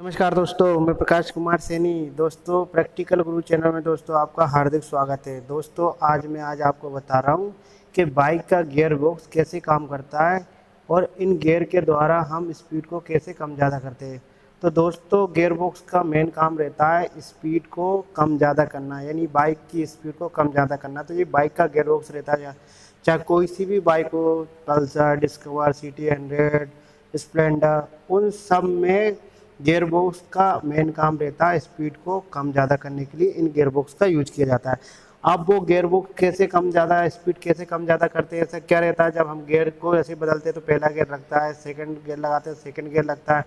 नमस्कार दोस्तों, मैं प्रकाश कुमार सैनी। दोस्तों, प्रैक्टिकल गुरु चैनल में दोस्तों आपका हार्दिक स्वागत है। दोस्तों, आज आपको बता रहा हूँ कि बाइक का गियर बॉक्स कैसे काम करता है और इन गियर के द्वारा हम स्पीड को कैसे कम ज़्यादा करते हैं। तो दोस्तों, गियर बॉक्स का मेन काम रहता है स्पीड को कम ज़्यादा करना, यानी बाइक की स्पीड को कम ज़्यादा करना। तो ये बाइक का गियर बॉक्स रहता है, चाहे कोई सी भी बाइक हो, पल्सर, डिस्कवर, CT 100, स्प्लेंडर, उन सब में गियर बॉक्स का मेन काम रहता है स्पीड को कम ज़्यादा करने के लिए इन गियर बॉक्स का यूज किया जाता है। अब वो गियर बॉक्स कैसे कम ज़्यादा स्पीड कैसे कम ज़्यादा करते हैं, ऐसा क्या रहता है, जब हम गियर को ऐसे बदलते हैं तो पहला गियर लगता है, सेकंड गियर लगाते हैं सेकंड गियर लगता है,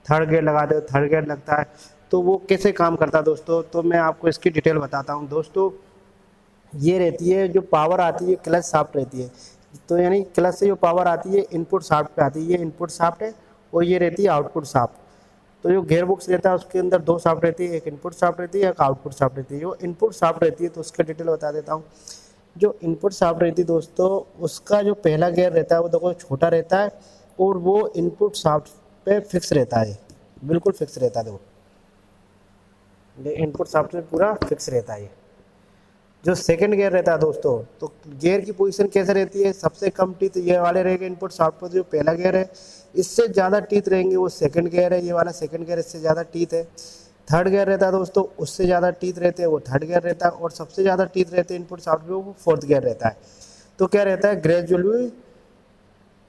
थर्ड गियर लगाते हैं थर्ड गियर लगता है। तो वो कैसे काम करता है दोस्तों, तो मैं आपको इसकी डिटेल बताता हूँ। दोस्तों, ये रहती है जो पावर आती है क्लच शाफ्ट रहती है। तो यानी क्लच से जो पावर आती है इनपुट शाफ्ट पे आती है, ये इनपुट शाफ्ट है और ये रहती है आउटपुट शाफ्ट। तो जो गियर बॉक्स रहता है उसके अंदर दो शाफ्ट रहती है, एक इनपुट शाफ्ट रहती है, एक आउटपुट शाफ्ट रहती है। जो इनपुट शाफ्ट रहती है तो उसका डिटेल बता देता हूँ। जो इनपुट शाफ्ट रहती है दोस्तों, उसका जो पहला गियर रहता है वो देखो छोटा रहता है और वो इनपुट शाफ्ट पे फिक्स रहता है, बिल्कुल फिक्स रहता है। देखो, ये इनपुट शाफ्ट पे पूरा फिक्स रहता है। जो सेकंड गियर रहता है दोस्तों, तो गियर की पोजीशन कैसे रहती है, सबसे कम टीथ ये वाले रहेंगे इनपुट शाफ्ट पर। जो पहला गियर है इससे ज़्यादा टीथ रहेंगे वो सेकंड गियर है, ये वाला सेकंड गियर इससे ज़्यादा टीथ है। थर्ड गियर रहता है दोस्तों, उससे ज़्यादा टीथ रहते हैं वो थर्ड गियर रहता है, और सबसे ज़्यादा टीथ रहते हैं इनपुट शाफ्ट पे वो फोर्थ गियर रहता है। तो क्या रहता है, ग्रेजुअली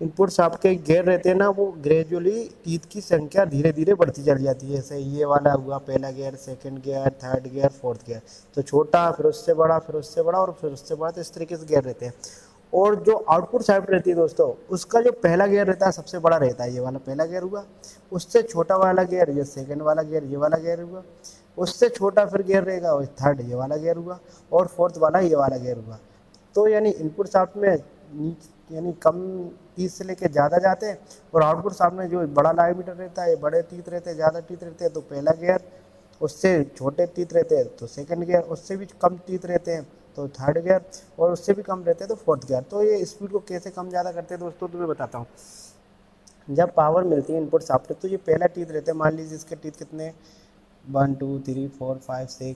इनपुट शाफ्ट के गियर रहते हैं ना, वो ग्रेजुअली टीथ की संख्या धीरे धीरे बढ़ती चली जाती है। जैसे ये वाला हुआ पहला gear, second gear, third gear, fourth gear. तो छोटा, फिर उससे बड़ा, फिर उससे बड़ा और फिर उससे बड़ा, तो इस तरीके से गियर रहते हैं। और जो आउटपुट शाफ्ट रहती है दोस्तों, उसका जो पहला गियर रहता है सबसे बड़ा रहता है, ये वाला पहला गियर हुआ। उससे छोटा वाला गियर ये सेकंड वाला गियर, ये वाला गियर हुआ। उससे छोटा फिर गियर रहेगा वो थर्ड, ये वाला गियर हुआ। और फोर्थ वाला ये वाला गियर हुआ। तो यानी इनपुट शाफ्ट में यानी कम टीथ से लेके ज़्यादा जाते हैं, और आउटपुट शाफ्ट में जो बड़ा डायमीटर रहता है, बड़े टीथ रहते हैं, ज़्यादा टीथ रहते हैं, तो पहला गियर। उससे छोटे टीथ रहते हैं तो सेकंड गियर, उससे भी कम टीथ रहते हैं तो थर्ड गियर, और उससे भी कम रहते हैं तो फोर्थ गियर। तो ये स्पीड को कैसे कम ज़्यादा करते हैं दोस्तों, तो मैं बताता हूँ। जब पावर मिलती है इनपुट शाफ्ट तो ये पहला टीथ रहते हैं, मान लीजिए इसके टीथ कितने, 1 2 3 4 5 6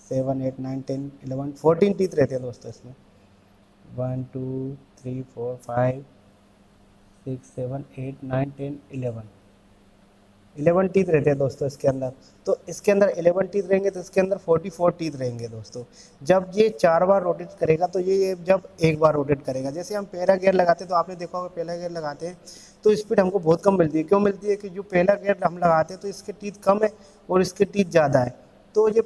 7 8 9 10 11 14 टीथ रहते हैं दोस्तों इसमें। 1 2 3 4 5 6 7 8 9 10 11 टीथ रहते हैं दोस्तों इसके अंदर। तो इसके अंदर 11 टीथ रहेंगे तो इसके अंदर 44 टीथ रहेंगे दोस्तों। जब ये 4 बार रोटेट करेगा तो ये जब एक बार रोटेट करेगा, जैसे हम पहला गियर लगाते हैं तो आपने देखा होगा पहला गियर लगाते हैं तो स्पीड हमको बहुत कम मिलती है। क्यों मिलती है कि जो पहला गियर हम लगाते हैं तो इसके टीथ कम है और इसके टीथ ज़्यादा है। तो ये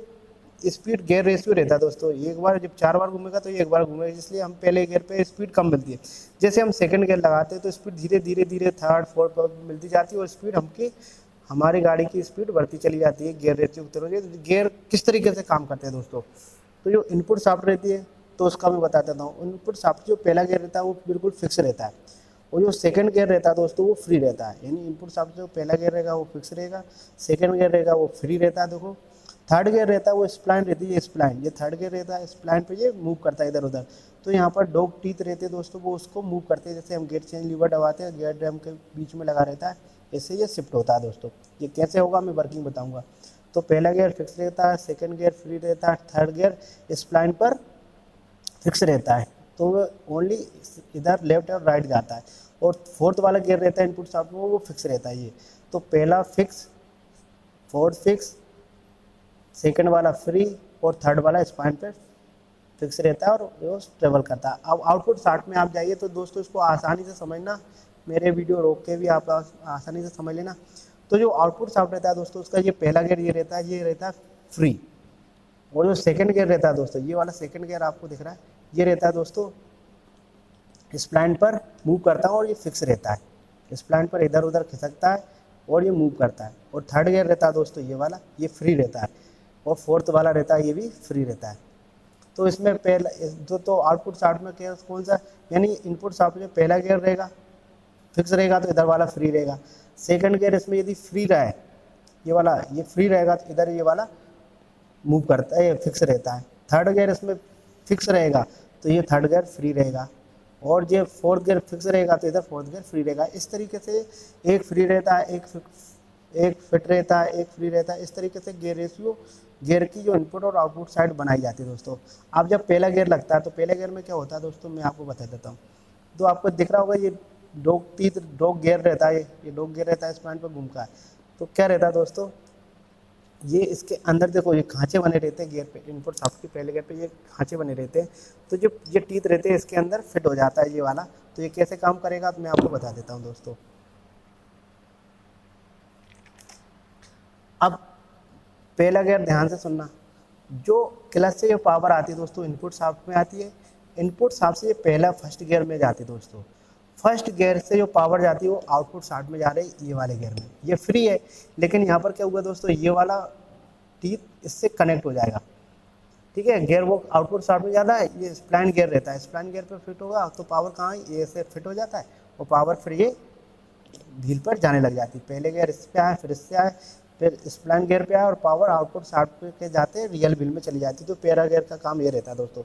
स्पीड गियर रेशियो रहता है दोस्तों, एक बार जब 4 बार घूमेगा तो ये एक बार घूमेगा, इसलिए हम पहले गियर पे स्पीड कम मिलती है। जैसे हम सेकंड गियर लगाते हैं तो स्पीड धीरे धीरे धीरे थर्ड फोर्थ मिलती जाती है और स्पीड हमारी गाड़ी की स्पीड बढ़ती चली जाती है गियर रेशियो की तरह। गियर किस तरीके से काम करते हैं दोस्तों, तो जो इनपुट शाफ्ट रहती है तो उसका मैं बता देता हूँ। इनपुट शाफ्ट जो पहला गियर रहता है वो बिल्कुल फिक्स रहता है, और जो सेकंड गियर रहता है दोस्तों वो फ्री रहता है। यानी इनपुट शाफ्ट जो पहला गियर रहेगा वो फिक्स रहेगा, सेकंड गियर रहेगा वो फ्री रहता है। देखो, थर्ड गियर रहता है वो स्प्लाइन रहती है, स्प्लाइन, ये थर्ड गियर रहता है, स्प्लाइन पे ये मूव करता है इधर उधर। तो यहाँ पर डॉग टीथ रहते हैं दोस्तों, वो उसको मूव करते हैं। जैसे हम गेट चेंज लीवर दबाते हैं, गियर ड्रम के बीच में लगा रहता है, इससे ये शिफ्ट होता है दोस्तों। ये कैसे होगा मैं वर्किंग बताऊंगा। तो पहला गियर फिक्स रहता है, सेकंड गियर फ्री रहता है, थर्ड गियर स्प्लाइन पर फिक्स रहता है, तो वो ओनली इधर लेफ्ट और राइट जाता है। और फोर्थ वाला गियर रहता है इनपुट शाफ्ट में, वो फिक्स रहता है ये। तो पहला फिक्स, फोर्थ फिक्स, सेकंड वाला फ्री और थर्ड वाला स्पाइन पे फिक्स रहता है और वो ट्रेवल करता है। अब आउटपुट शाफ्ट में आप जाइए तो दोस्तों इसको आसानी से समझना, मेरे वीडियो रोक के भी आप आसानी से समझ लेना। तो जो आउटपुट शाफ्ट रहता है दोस्तों, उसका ये पहला गियर ये रहता है फ्री। और जो सेकंड गियर रहता है दोस्तों, ये वाला सेकंड गियर आपको दिख रहा है, ये रहता है दोस्तों स्प्लाइन पर मूव करता है और ये फिक्स रहता है। स्प्लाइन पर इधर उधर खिसकता है और ये मूव करता है। और थर्ड गियर रहता है दोस्तों ये वाला, ये फ्री रहता है। और फोर्थ वाला रहता है ये भी फ्री रहता है। तो इसमें पहला तो आउटपुट शाफ्ट में क्या कौन सा, यानी इनपुट शाफ्ट में पहला गियर रहेगा फिक्स रहेगा तो इधर वाला फ्री रहेगा। सेकंड गियर इसमें यदि फ्री रहा है, ये वाला ये फ्री रहेगा तो इधर ये वाला मूव करता है, ये फिक्स रहता है। थर्ड गियर इसमें फिक्स रहेगा तो ये थर्ड गियर फ्री रहेगा, और ये फोर्थ गियर फिक्स रहेगा तो इधर फोर्थ गियर फ्री रहेगा। इस तरीके से एक फ्री रहता है, एक एक फिट रहता है, एक फ्री रहता है। इस तरीके से गियर रेशियो, गियर की जो इनपुट और आउटपुट साइड बनाई जाती है दोस्तों। अब जब पहला गियर लगता है तो पहले गियर में क्या होता है दोस्तों, मैं आपको बता देता हूँ। तो आपको दिख रहा होगा ये डॉग गियर रहता है, ये डॉग गियर रहता है, इस पॉइंट पर घूमता है। तो क्या रहता है दोस्तों, ये इसके अंदर देखो ये खांचे बने रहते हैं गियर पे, इनपुट शाफ्ट के पहले गियर पे ये खांचे बने रहते हैं। तो जो ये टीथ रहते हैं इसके अंदर फिट हो जाता है ये वाला। तो ये कैसे काम करेगा तो मैं आपको बता देता हूँ दोस्तों। अब पहला गियर ध्यान से सुनना, जो क्लच से जो पावर आती है दोस्तों इनपुट शाफ्ट में आती है, इनपुट शाफ्ट से ये पहला फर्स्ट गियर में जाती है दोस्तों। फर्स्ट गियर से जो पावर जाती है वो आउटपुट शाफ्ट में जा रही है ये वाले गियर में। ये फ्री है, लेकिन यहाँ पर क्या हुआ दोस्तों, ये वाला टीथ इससे कनेक्ट हो जाएगा। ठीक है, गियर वो आउटपुट शाफ्ट में जाता है, ये स्प्लाइन गियर रहता है, स्प्लाइन गियर पर फिट होगा तो पावर कहाँ ये से फिट हो जाता है और पावर फिर ये व्हील पर जाने लग जाती है। पहले गियर इस पे आए, फिर इससे आए, फिर स्प्लाइन गियर पे आए और पावर आउटपुट शाफ्ट के जाते रियल व्हील में चली जाती है। तो पैरा गियर का काम ये रहता है दोस्तों।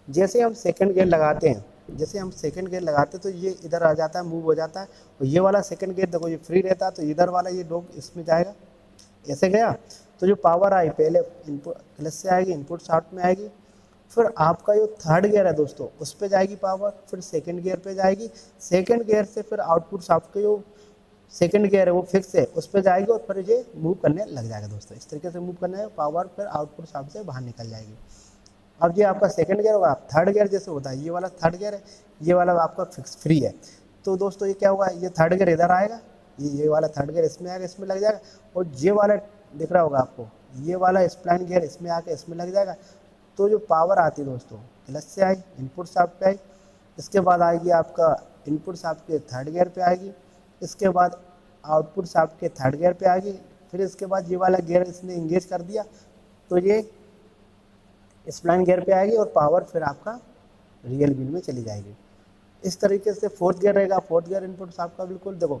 जैसे हम सेकंड गियर लगाते हैं, जैसे हम सेकंड गियर लगाते हैं तो ये इधर आ जाता है, मूव हो जाता है। और ये वाला सेकंड गियर देखो ये फ्री रहता है, तो इधर वाला ये डॉग इसमें जाएगा, ऐसे गया। तो जो पावर आई पहले इनपुट क्लच से आएगी, इनपुट शाफ्ट में आएगी, फिर आपका जो थर्ड गियर है दोस्तों उस पर जाएगी पावर, फिर सेकंड गियर पे जाएगी, सेकंड गियर से फिर आउटपुट शाफ्ट के जो सेकंड गियर है वो फिक्स है उस पर जाएगी और फिर ये मूव करने लग जाएगा दोस्तों। इस तरीके से मूव करने है, पावर फिर आउटपुट शाफ्ट से बाहर निकल जाएगी। अब ये आपका सेकंड गियर होगा, थर्ड गियर जैसे होता है, ये वाला थर्ड गियर है, ये वाला आपका फिक्स फ्री है। तो दोस्तों ये क्या होगा, ये थर्ड गियर इधर आएगा, ये वाला थर्ड गियर इसमें आएगा, इसमें लग जाएगा। और ये वाला दिख रहा होगा आपको, ये वाला स्प्लाइन गियर इसमें आके इसमें लग जाएगा। तो जो पावर आती है दोस्तों क्लच से आई, इनपुट शाफ्ट पे आई, इसके बाद आएगी आपका इनपुट शाफ्ट के थर्ड गियर पे आएगी, इसके बाद आउटपुट शाफ्ट के थर्ड गियर पे आएगी, फिर इसके बाद ये वाला गियर इसने इंगेज कर दिया तो ये स्प्लाइन गियर पे आएगी और पावर फिर आपका रियल व्हील में चली जाएगी। इस तरीके से फोर्थ गियर रहेगा, फोर्थ गियर इनपुट शाफ्ट का बिल्कुल देखो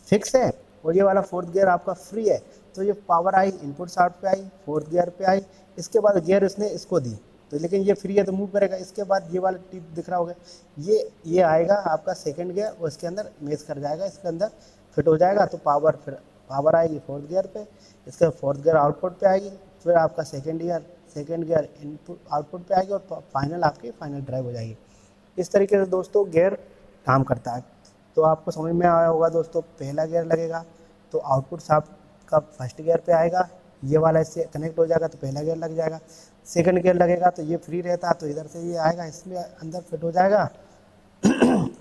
फिक्स है और ये वाला फोर्थ गियर आपका फ्री है। तो ये पावर आई इनपुट शाफ्ट पे आई, फोर्थ गियर पे आई, इसके बाद गियर इसने इसको दी तो, लेकिन ये फ्री है तो मूव करेगा। इसके बाद ये वाला टिप दिख रहा होगा, ये आएगा आपका सेकंड गियर और इसके अंदर मैच कर जाएगा, इसके अंदर फिट हो जाएगा। तो पावर आएगी फोर्थ गियर पे, इसके फोर्थ गियर आउटपुट पे आएगी, फिर आपका सेकंड गियर इनपुट आउटपुट पे आएगी और फाइनल आपकी फाइनल ड्राइव हो जाएगी। इस तरीके से दोस्तों गियर काम करता है। तो आपको समझ में आया होगा दोस्तों। पहला गियर लगेगा तो आउटपुट शाफ्ट का फर्स्ट गियर पे आएगा, ये वाला इससे कनेक्ट हो जाएगा तो पहला गियर लग जाएगा। सेकंड गियर लगेगा तो ये फ्री रहता है तो इधर से ये आएगा, इसमें अंदर फिट हो जाएगा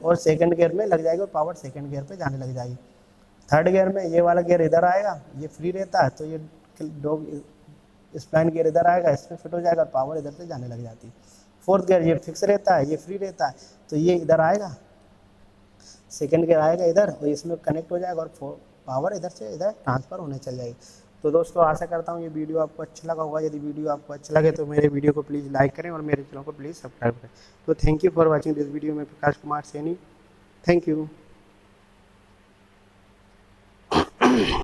और सेकंड गियर में लग जाएगी और पावर सेकंड गियर पे जाने लग जाएगी। थर्ड गियर में ये वाला गियर इधर आएगा, ये फ्री रहता है तो ये डॉग स्प्लाइन गियर इधर आएगा, इसमें फिट हो जाएगा और पावर इधर से जाने लग जाती है। फोर्थ गियर ये फिक्स रहता है, ये फ्री रहता है तो ये इधर आएगा, सेकंड गियर आएगा इधर और इसमें कनेक्ट हो जाएगा और पावर इधर से इधर ट्रांसफ़र होने चल जाएगी। तो दोस्तों आशा करता हूँ ये वीडियो आपको अच्छा लगा होगा। यदि वीडियो आपको अच्छा लगे तो मेरे वीडियो को प्लीज़ लाइक करें और मेरे चैनल को प्लीज़ सब्सक्राइब करें। तो thank you for watching this video. में प्रकाश कुमार सैनी, थैंक यू।